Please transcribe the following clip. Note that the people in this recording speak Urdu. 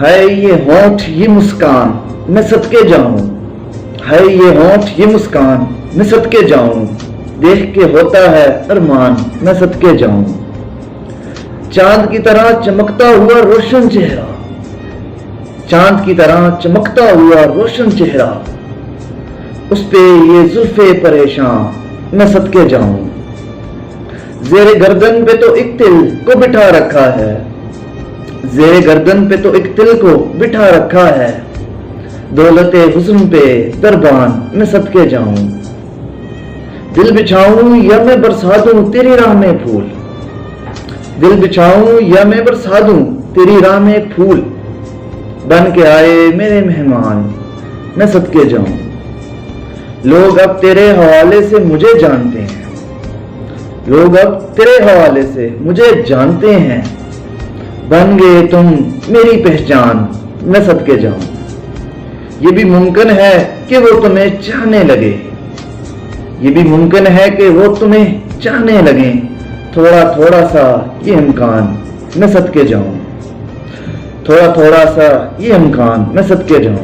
ہے یہ ہونٹ یہ مسکان میں صدقے جاؤں، ہے یہ ہونٹ یہ مسکان میں صدقے جاؤں، دیکھ کے ہوتا ہے ارمان میں صدقے جاؤں۔ چاند کی طرح چمکتا ہوا روشن چہرہ، چاند کی طرح چمکتا ہوا روشن چہرہ، اس پہ یہ زلفے پریشان میں صدقے جاؤں۔ زیر گردن پہ تو ایک تل کو بٹھا رکھا ہے، زیر گردن پہ تو ایک تل کو بٹھا رکھا ہے، دولت حسن پہ دربان میں صدقے جاؤں۔ دل بچھاؤں یا میں برسا دوں تیری راہ میں پھول، دل بچھاؤں یا میں برسا دوں تیری راہ میں پھول، بن کے آئے میرے مہمان میں صدقے جاؤں۔ لوگ اب تیرے حوالے سے مجھے جانتے ہیں، لوگ اب تیرے حوالے سے مجھے جانتے ہیں، بن گئے تم میری پہچان میں صدقے جاؤں۔ یہ بھی ممکن ہے کہ وہ تمہیں چاہنے لگے، یہ بھی ممکن ہے کہ وہ تمہیں چاہنے لگیں، تھوڑا تھوڑا سا یہ امکان میں صدقے جاؤں، تھوڑا تھوڑا سا یہ امکان میں صدقے جاؤں۔